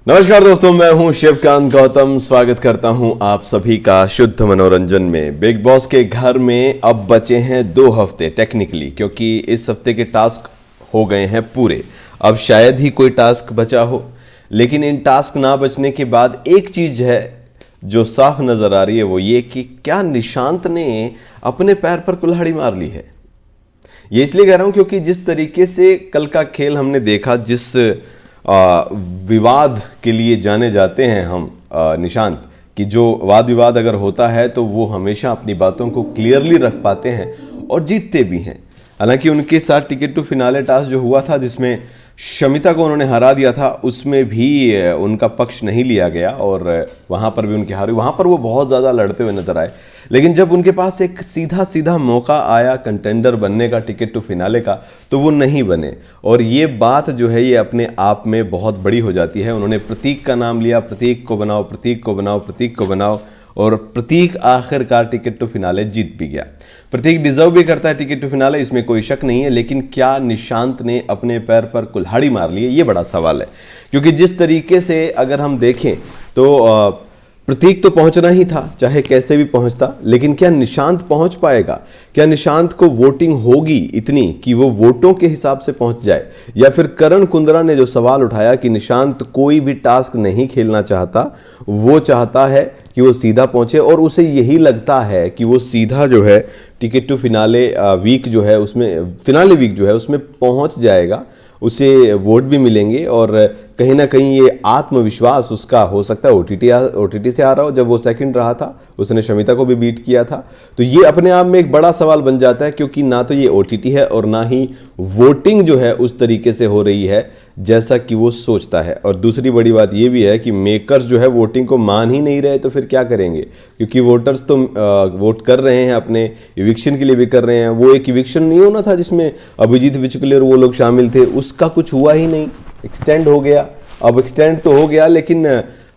नमस्कार दोस्तों, मैं हूं शिवकांत गौतम। स्वागत करता हूं आप सभी का शुद्ध मनोरंजन में। बिग बॉस के घर में अब बचे हैं 2 हफ्ते टेक्निकली, क्योंकि इस हफ्ते के टास्क हो गए हैं पूरे। अब शायद ही कोई टास्क बचा हो, लेकिन इन टास्क ना बचने के बाद एक चीज है जो साफ नजर आ रही है, वो ये कि क्या निशांत ने अपने पैर पर कुल्हाड़ी मार ली है। ये इसलिए कह रहा हूं क्योंकि जिस तरीके से कल का खेल हमने देखा, जिस विवाद के लिए जाने जाते हैं हम निशांत, कि जो वाद विवाद अगर होता है तो वो हमेशा अपनी बातों को क्लियरली रख पाते हैं और जीतते भी हैं। हालांकि उनके साथ टिकट टू फिनाले टास्क जो हुआ था, जिसमें शमिता को उन्होंने हरा दिया था, उसमें भी उनका पक्ष नहीं लिया गया और वहाँ पर भी उनकी हार हुई। वहाँ पर वो बहुत ज़्यादा लड़ते हुए नजर आए। लेकिन जब उनके पास एक सीधा सीधा मौका आया कंटेंडर बनने का, टिकट टू फिनाले का, तो वो नहीं बने। और ये बात जो है ये अपने आप में बहुत बड़ी हो जाती है। उन्होंने प्रतीक का नाम लिया, प्रतीक को बनाओ, प्रतीक को बनाओ, प्रतीक को बनाओ, और प्रतीक आखिरकार टिकट टू फिनाले जीत भी गया। प्रतीक डिजर्व भी करता है टिकट टू फिनाले, इसमें कोई शक नहीं है। लेकिन क्या निशांत ने अपने पैर पर कुल्हाड़ी मार ली है, ये बड़ा सवाल है। क्योंकि जिस तरीके से अगर हम देखें तो प्रतीक तो पहुंचना ही था, चाहे कैसे भी पहुंचता, लेकिन क्या निशांत पहुंच पाएगा? क्या निशांत को वोटिंग होगी इतनी कि वो वोटों के हिसाब से पहुंच जाए? या फिर करण कुंद्रा ने जो सवाल उठाया कि निशांत कोई भी टास्क नहीं खेलना चाहता, वो चाहता है कि वो सीधा पहुंचे, और उसे यही लगता है कि वो सीधा जो है टिकट टू फिनाले वीक जो है उसमें, फिनाले वीक जो है उसमें पहुंच जाएगा, उसे वोट भी मिलेंगे। और कहीं ना कहीं ये आत्मविश्वास उसका हो सकता है ओटीटी से आ रहा हो। जब वो सेकंड रहा था, उसने शमिता को भी बीट किया था। तो ये अपने आप में एक बड़ा सवाल बन जाता है, क्योंकि ना तो ये ओटीटी है और ना ही वोटिंग जो है उस तरीके से हो रही है जैसा कि वो सोचता है। और दूसरी बड़ी बात ये भी है कि मेकर्स जो है वोटिंग को मान ही नहीं रहे, तो फिर क्या करेंगे? क्योंकि वोटर्स तो वोट कर रहे हैं, अपने इविक्शन के लिए भी कर रहे हैं। वो एक इविक्शन नहीं होना था जिसमें अभिजीत बिचुकले और वो लोग शामिल थे, उसका कुछ हुआ ही नहीं, एक्सटेंड हो गया। अब एक्सटेंड तो हो गया, लेकिन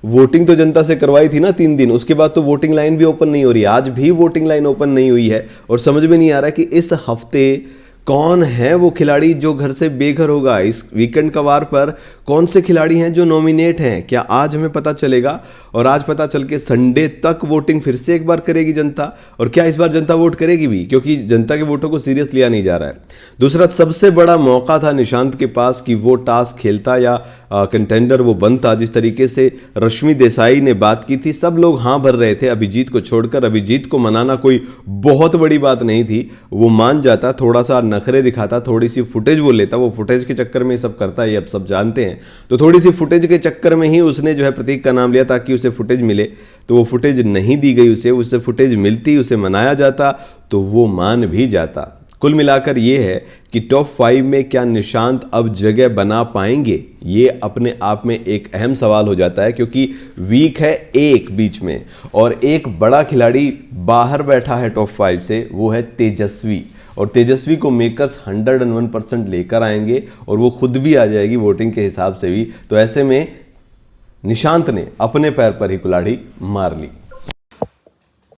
वोटिंग तो जनता से करवाई थी ना 3 दिन, उसके बाद तो वोटिंग लाइन भी ओपन नहीं हो रही। आज भी वोटिंग लाइन ओपन नहीं हुई है, और समझ में नहीं आ रहा कि इस हफ्ते कौन है वो खिलाड़ी जो घर से बेघर होगा। इस वीकेंड का वार पर कौन से खिलाड़ी हैं जो नॉमिनेट हैं, क्या आज हमें पता चलेगा? और आज पता चल के संडे तक वोटिंग फिर से एक बार करेगी जनता। और क्या इस बार जनता वोट करेगी भी? क्योंकि जनता के वोटों को सीरियस लिया नहीं जा रहा है। दूसरा सबसे बड़ा मौका था निशांत के पास कि वो टास्क खेलता या कंटेंडर वो बनता। जिस तरीके से रश्मि देसाई ने बात की थी, सब लोग हाँ भर रहे थे अभिजीत को छोड़कर। अभिजीत को मनाना कोई बहुत बड़ी बात नहीं थी, वो मान जाता, थोड़ा सा नखरे दिखाता, थोड़ी सी फुटेज वो लेता। वो फुटेज के चक्कर में सब करता है, ये अब सब जानते हैं। तो थोड़ी सी फुटेज के चक्कर में ही उसने जो है प्रतीक का नाम लिया ताकि उसे फुटेज मिले। तो वो फुटेज नहीं दी गई उसे फुटेज मिलती, उसे मनाया जाता तो वो मान भी जाता। कुल मिलाकर ये है कि टॉप 5 में क्या निशांत अब जगह बना पाएंगे? ये अपने आप में एक अहम सवाल हो जाता है, क्योंकि वीक है एक बीच में, और एक बड़ा खिलाड़ी बाहर बैठा है टॉप 5 से, वो है तेजस्वी। और तेजस्वी को मेकर्स 101% लेकर आएंगे, और वो खुद भी आ जाएगी वोटिंग के हिसाब से भी। तो ऐसे में निशांत ने अपने पैर पर ही कुल्हाड़ी मार ली।